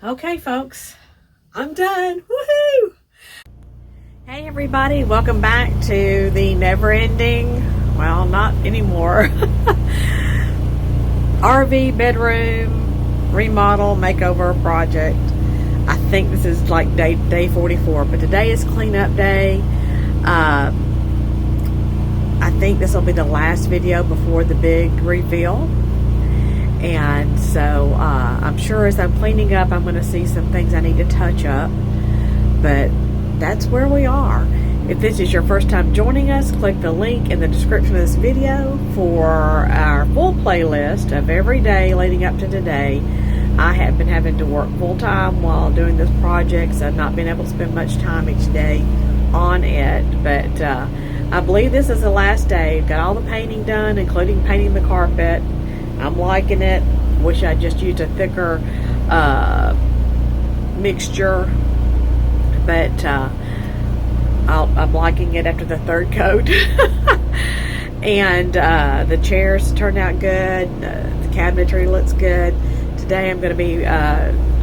Okay, folks, I'm done. Woohoo! Hey, everybody, welcome back to the never-ending, well, not anymore, RV bedroom remodel makeover project. I think this is like day 44, but today is cleanup day. I think this will be the last video before the big reveal. And so I'm sure as I'm cleaning up, I'm going to see some things I need to touch up. But that's where we are. If this is your first time joining us, click the link in the description of this video for our full playlist of every day leading up to today. I have been having to work full-time while doing this project, so I've not been able to spend much time each day on it. But I believe this is the last day. Got all the painting done, including painting the carpet. I'm liking it. Wish I just used a thicker mixture, but I'm liking it after the third coat. And the chairs turned out good. The cabinetry looks good. Today I'm going to be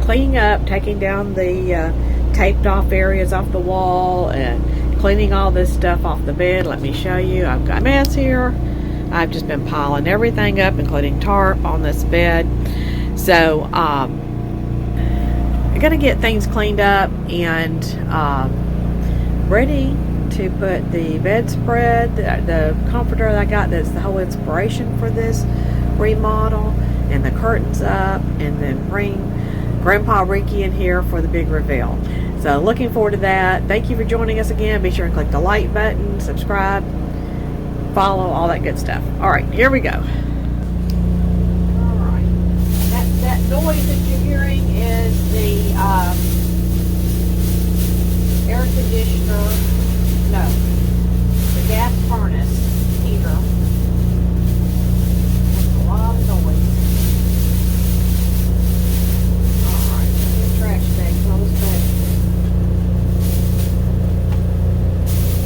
cleaning up, taking down the taped off areas off the wall and cleaning all this stuff off the bed. Let me show you. I've got a mess here. I've just been piling everything up, including tarp on this bed. So I'm going to get things cleaned up and ready to put the bedspread, the comforter that I got that's the whole inspiration for this remodel, and the curtains up, and then bring Grandpa Ricky in here for the big reveal. So looking forward to that. Thank you for joining us again. Be sure and click the like button, subscribe, follow, all that good stuff. All right, here we go. All right, that noise that you're hearing is the air conditioner, no, the gas furnace heater. That's a lot of noise. All right, the trash bag closed back.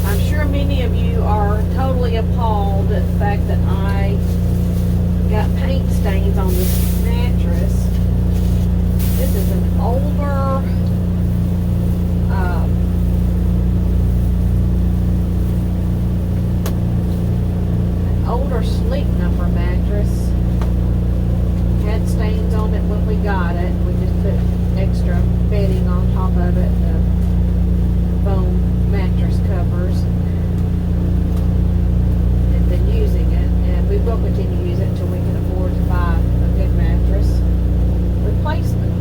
I'm sure many of you are totally appalled at the fact that I got paint stains on this mattress. This is an older Sleep Number mattress. Had stains on it when we got it. We just put extra bedding on top of it, the foam mattress covers, and been using it, and we will continue to use it until we can afford to buy a good mattress replacement.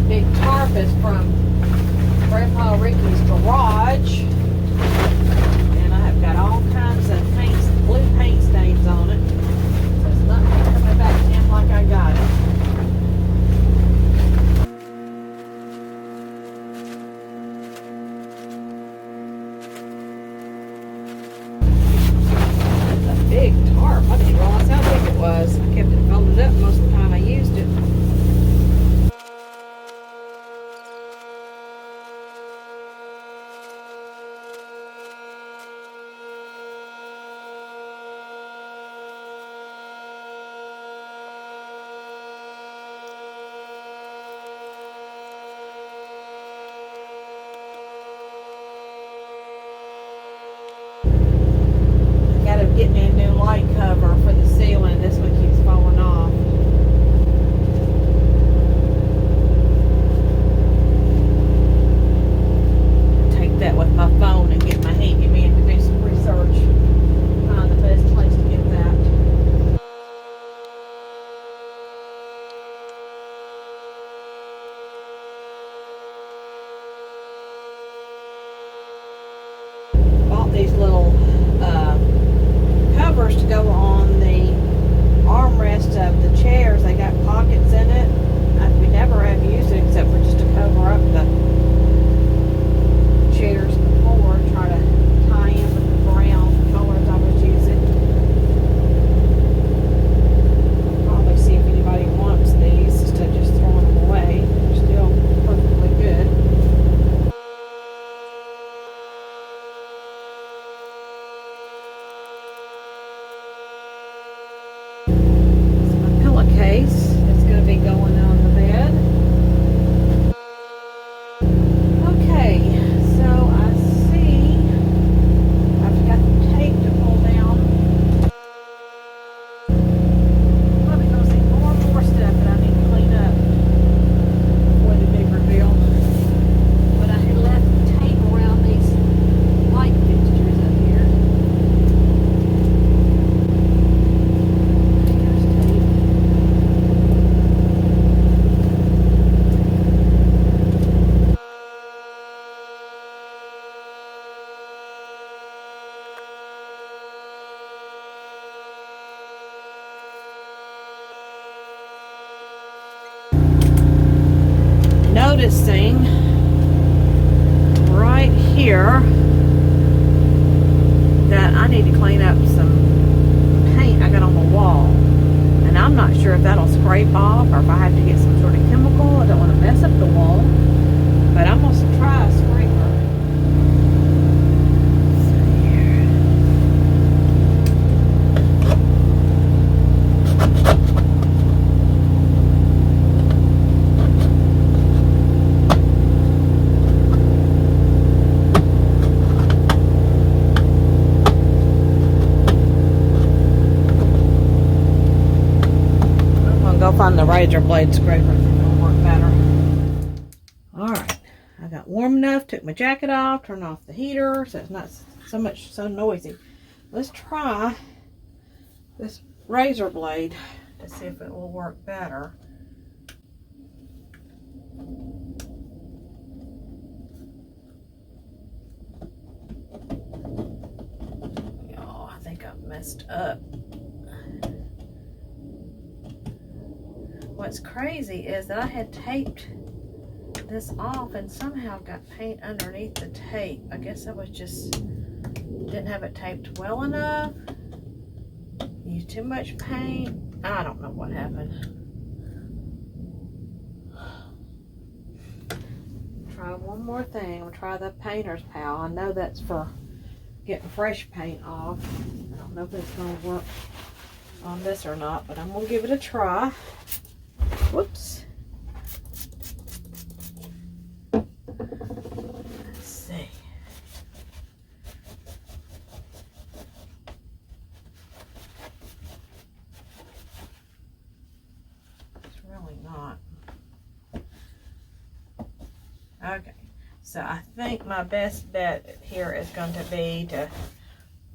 Big tarp is from Grandpa Ricky's garage, and I have got all kinds of blue paint stains on it, so it's not coming back in like I got it. That's a big tarp. I didn't realize how big it was. I kept it folded up most of the time I used it. Get me a new light cover for the ceiling. This one keeps falling off. Take that with my phone and get my handyman to do some research. Find the best place to get that. Bought these little covers to go on the armrest of the chairs. They got noticing right here that I need to clean up some paint I got on the wall. And I'm not sure if that'll scrape off or if I have to get some sort of chemical. I don't want to mess up the wall. But I'm going to try a scraper. Find the razor blade scraper. It'll work better. Alright, I got warm enough, took my jacket off, turned off the heater so it's not so noisy. Let's try this razor blade to see if it will work better. Oh, I think I've messed up. What's crazy is that I had taped this off and somehow got paint underneath the tape. I guess I was just didn't have it taped well enough. Used too much paint. I don't know what happened. Try one more thing. I'll try the Painter's Pal. I know that's for getting fresh paint off. I don't know if it's going to work on this or not, but I'm going to give it a try. Whoops. Let's see. It's really not. Okay. So I think my best bet here is going to be to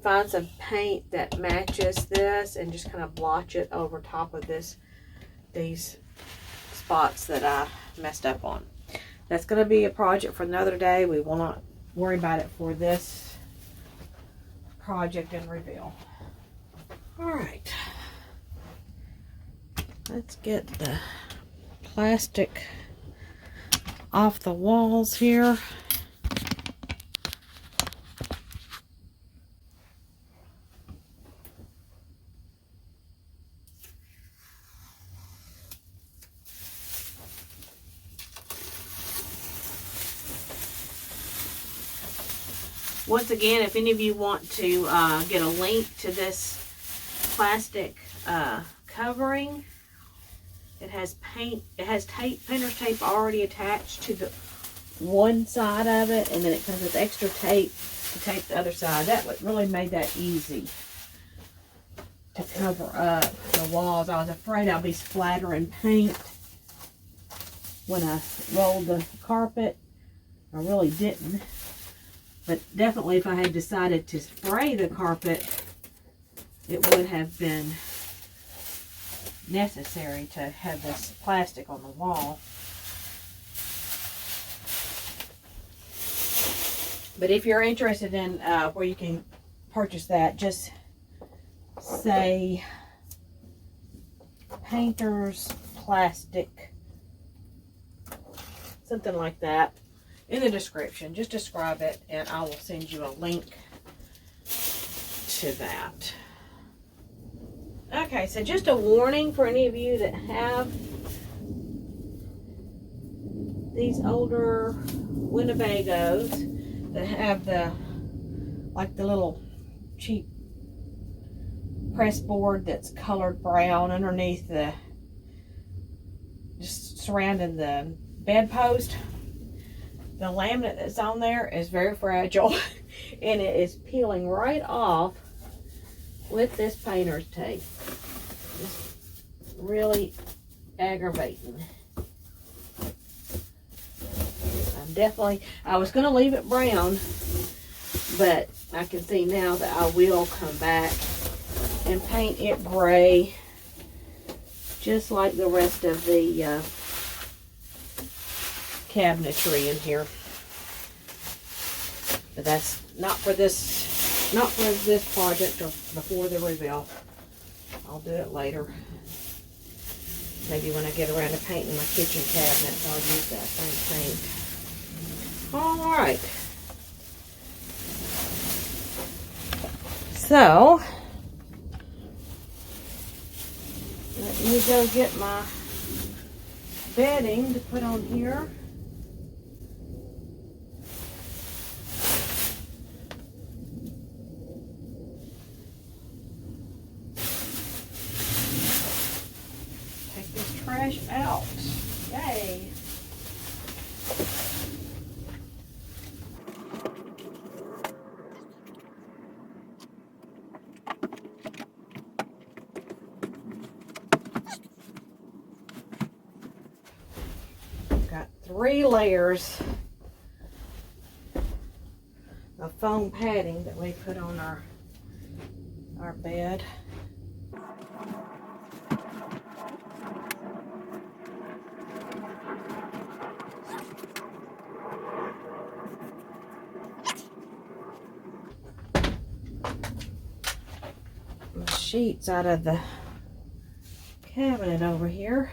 find some paint that matches this and just kind of blotch it over top of these spots that I messed up on. That's going to be a project for another day. We will not worry about it for this project and reveal. Alright, let's get the plastic off the walls here. Once again, if any of you want to get a link to this plastic covering, it has tape, painter's tape already attached to the one side of it, and then it comes with extra tape to tape the other side. That really made that easy to cover up the walls. I was afraid I'd be splattering paint when I rolled the carpet. I really didn't. But definitely if I had decided to spray the carpet, it would have been necessary to have this plastic on the wall. But if you're interested in where you can purchase that, just say Painter's Plastic, something like that, in the description. Just describe it and I will send you a link to that. Okay, so just a warning for any of you that have these older Winnebagos that have the little cheap press board that's colored brown underneath just surrounding the bedpost. The laminate that's on there is very fragile and it is peeling right off with this painter's tape. It's really aggravating. I was going to leave it brown, but I can see now that I will come back and paint it gray, just like the rest of the cabinetry in here. But that's not for this project or before the reveal. I'll do it later. Maybe when I get around to painting my kitchen cabinets, I'll use that same paint. All right. So, let me go get my bedding to put on here. Take this trash out. Yay. Got 3 layers of foam padding that we put on our bed. The sheets out of the cabinet over here.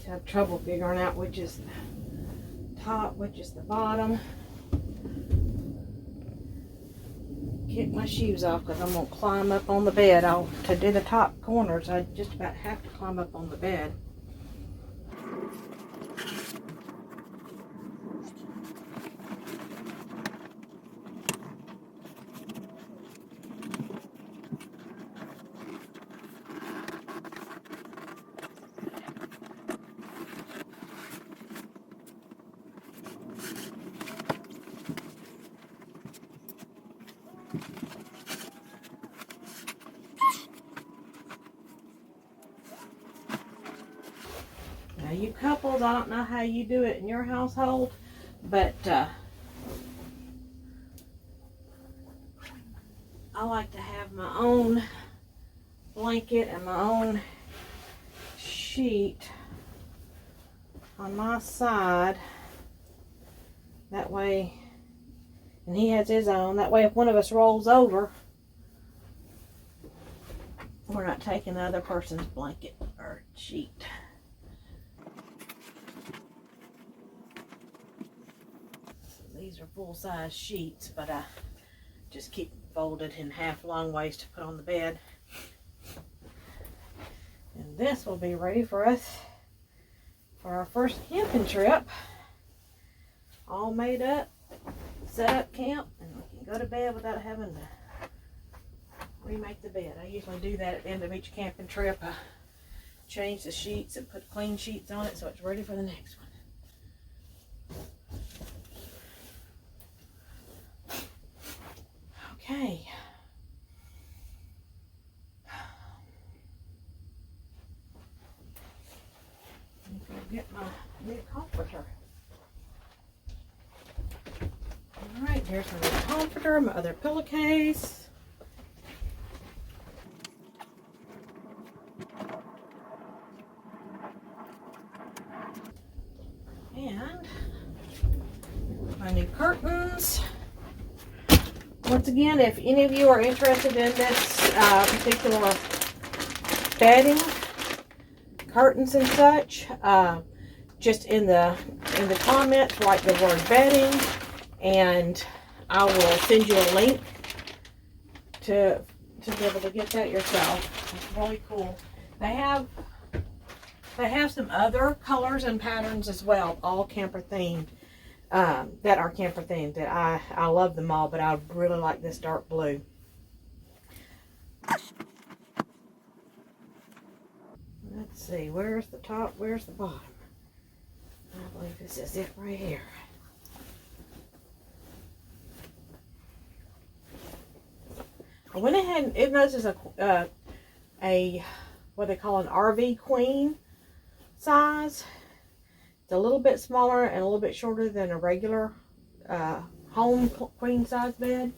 Have trouble figuring out which is the top, which is the bottom. Kick my shoes off because I'm going to climb up on the bed. To do the top corners, I just about have to climb up on the bed. Now you couples, I don't know how you do it in your household, but I like to have my own blanket and my own sheet on my side. That way, and he has his own. That way if one of us rolls over, we're not taking the other person's blanket or sheet. These are full-size sheets, but I just keep them folded in half long ways to put on the bed. And this will be ready for us for our first camping trip. All made up, set up camp, and we can go to bed without having to remake the bed. I usually do that at the end of each camping trip. I change the sheets and put clean sheets on it so it's ready for the next one. Okay. I'm going to get my new comforter. Alright, here's my new comforter, my other pillowcase. And my new curtains. Once again, if any of you are interested in this particular bedding, curtains and such, just in the comments write the word bedding, and I will send you a link to be able to get that yourself. It's really cool. They have some other colors and patterns as well, all camper themed. That are camper themed. That I love them all, but I really like this dark blue. Let's see, where's the top, where's the bottom? I believe this is it right here. I went ahead and it knows it's a what they call an RV queen size. It's a little bit smaller and a little bit shorter than a regular home queen size bed.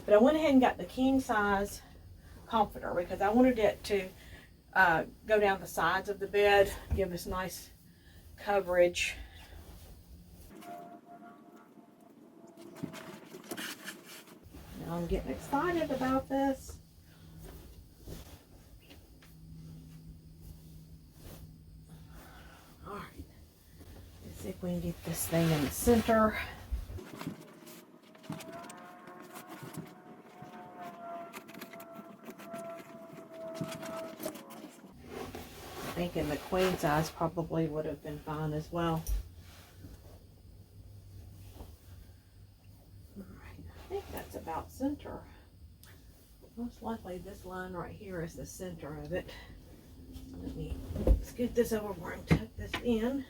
But I went ahead and got the king size comforter because I wanted it to go down the sides of the bed, give us nice coverage. I'm getting excited about this. All right, let's see if we can get this thing in the center. Thinking the queen size probably would have been fine as well. Alright, I think that's about center. Most likely this line right here is the center of it. Let me scoot this over where I can tuck this in.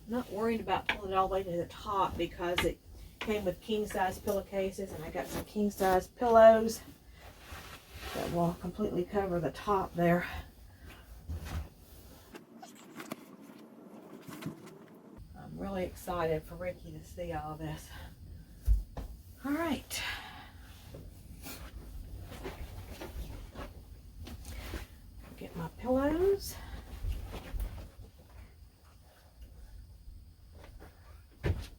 Not worried about pulling it all the way to the top because it came with king size pillowcases, and I got some king size pillows that will completely cover the top there. I'm really excited for Ricky to see all this. All right. Get my pillows.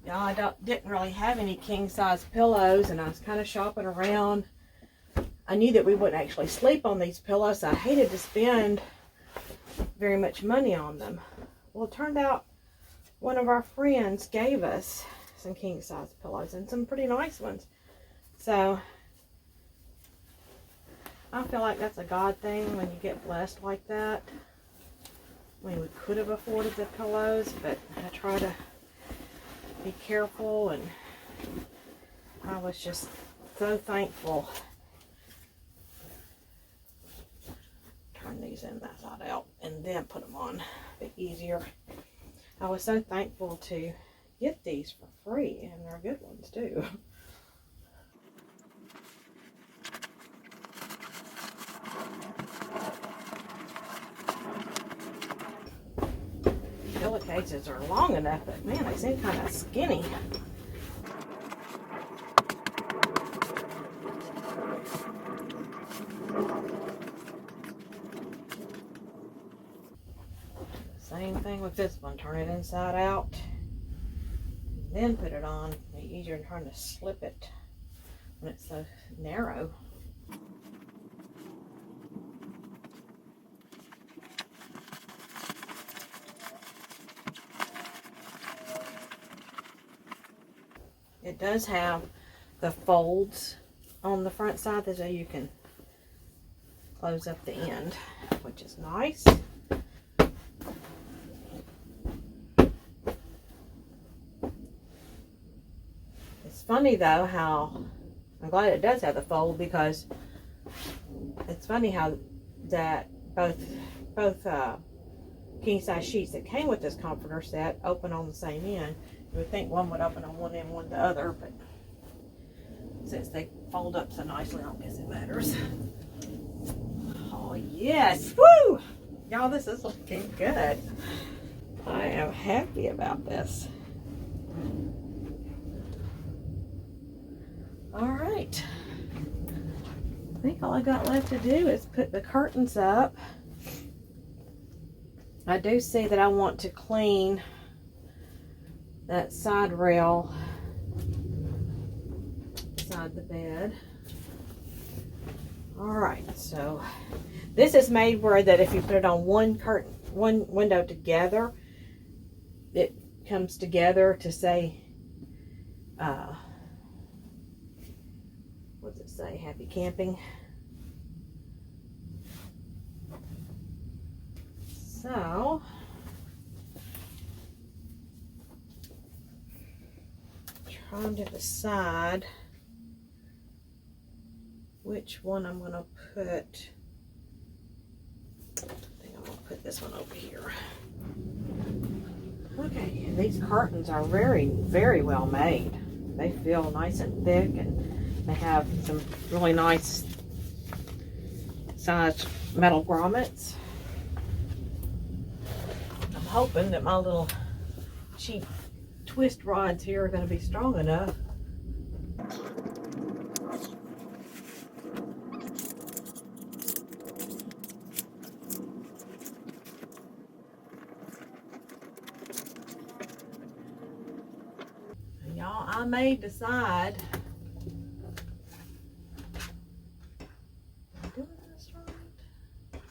Yeah, I didn't really have any king size pillows, and I was kind of shopping around. I knew that we wouldn't actually sleep on these pillows, so I hated to spend very much money on them. Well, it turned out one of our friends gave us some king size pillows, and some pretty nice ones. So I feel like that's a God thing when you get blessed like that. I mean, we could have afforded the pillows, but I try to be careful, and I was just so thankful. Turn these inside out and then put them on a bit easier. I was so thankful to get these for free, and they're good ones too. Pillowcases are long enough, but man, they seem kind of skinny. Same thing with this one. Turn it inside out, then put it on. It's easier than trying to slip it when it's so narrow. It does have the folds on the front side so you can close up the end, which is nice. It's funny though how, I'm glad it does have the fold, because it's funny how that both king size sheets that came with this comforter set open on the same end. You would think one would open on one end, one the other, but since they fold up so nicely, I don't guess it matters. Oh yes, woo! Y'all, this is looking good. I am happy about this. All right. I think all I got left to do is put the curtains up. I do see that I want to clean that side rail beside the bed. All right, so this is made where that if you put it on one window together, it comes together to say, what does it say? Happy camping. So trying to decide which one I'm going to put. I think I'm going to put this one over here. Okay, and these curtains are very, very well made. They feel nice and thick, and they have some really nice sized metal grommets. I'm hoping that my little cheap twist rods here are going to be strong enough. Now I may decide, am I doing this right?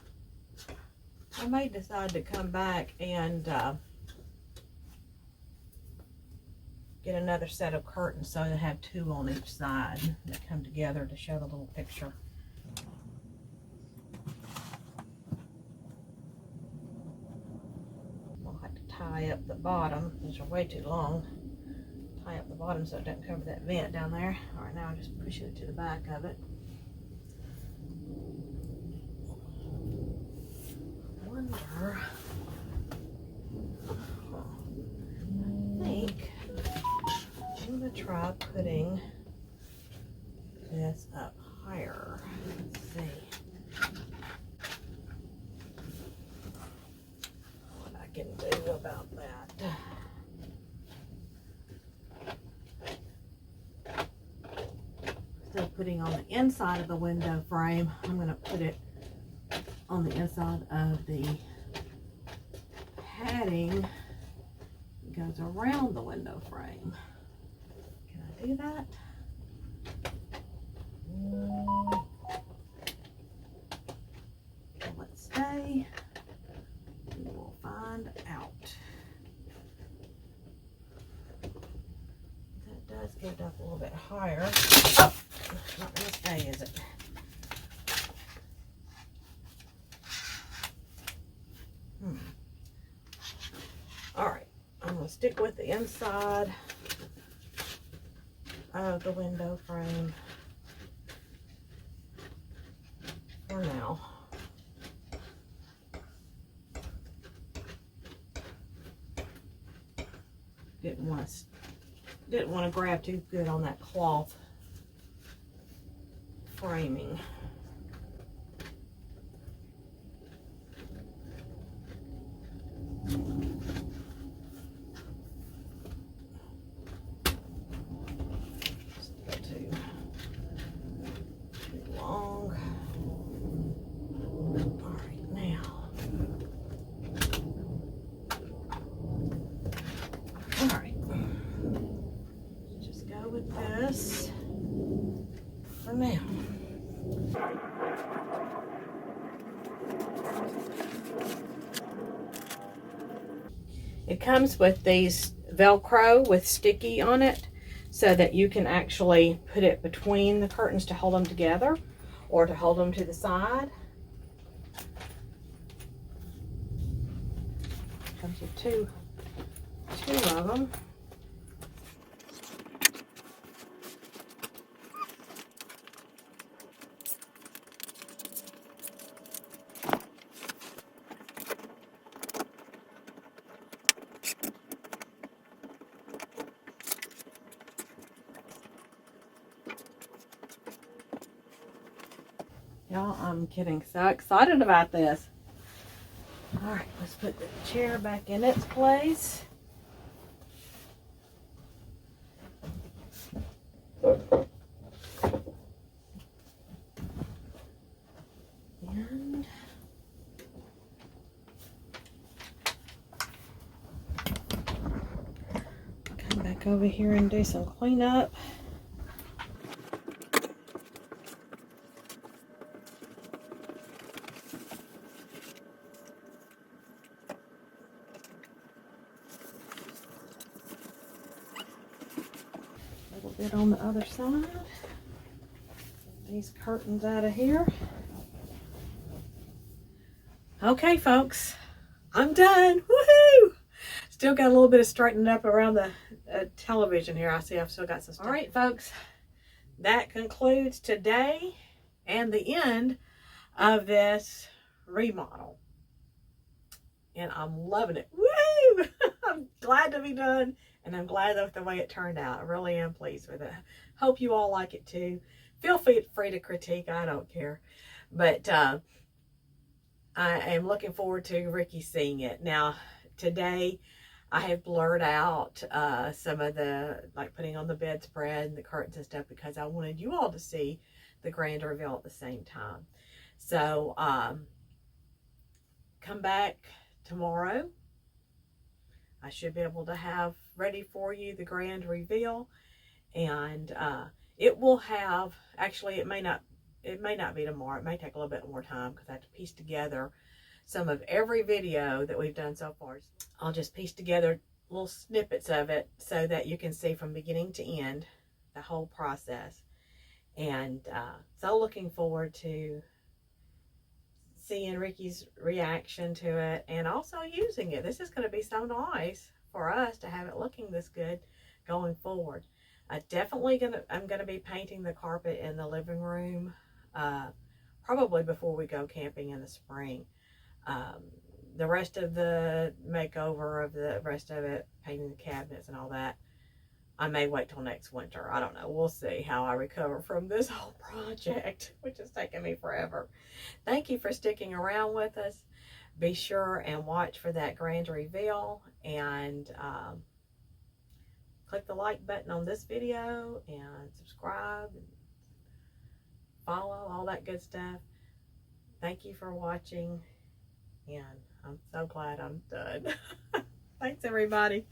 I may decide to come back and get another set of curtains so they have two on each side that come together to show the little picture. I'll have to tie up the bottom. These are way too long. Tie up the bottom so it doesn't cover that vent down there. All right, now I'm just pushing it to the back of it. I wonder, I think I'm gonna try putting this up higher. Let's see what I can do about that. Instead of putting on the inside of the window frame, I'm going to put it on the inside of the padding that goes around the window frame. Can I do that? Will it stay? We will find out. That does get it up a little bit higher. Oh, not going to stay, is it? All right, I'm going to stick with the inside of the window frame for now. Didn't want to grab too good on that cloth framing. Still too long. All right, now. All right. Just go with this for now. It comes with these Velcro with sticky on it so that you can actually put it between the curtains to hold them together or to hold them to the side. Comes with two of them. Y'all, I'm getting so excited about this. All right, let's put the chair back in its place. And come back over here and do some cleanup. Bit on the other side. These curtains out of here. Okay, folks, I'm done. Woohoo! Still got a little bit of straightening up around the television here. I see I've still got some stuff. All right, folks, that concludes today and the end of this remodel. And I'm loving it. Woo! I'm glad to be done. And I'm glad with the way it turned out. I really am pleased with it. Hope you all like it too. Feel free to critique. I don't care. But I am looking forward to Ricky seeing it. Now, today I have blurred out some of the, like putting on the bedspread and the curtains and stuff because I wanted you all to see the grand reveal at the same time. So, come back tomorrow I should be able to have ready for you the grand reveal. And it will have, actually it may not be tomorrow. It may take a little bit more time because I have to piece together some of every video that we've done so far. I'll just piece together little snippets of it so that you can see from beginning to end the whole process. And so looking forward to seeing Ricky's reaction to it and also using it. This is going to be so nice for us to have it looking this good going forward. I'm gonna be painting the carpet in the living room probably before we go camping in the spring. The rest of the makeover of the rest of it, painting the cabinets and all that, I may wait till next winter. I don't know. We'll see how I recover from this whole project, which has taken me forever. Thank you for sticking around with us. Be sure and watch for that grand reveal, and click the like button on this video and subscribe and follow, all that good stuff. Thank you for watching, and I'm so glad I'm done. Thanks, everybody.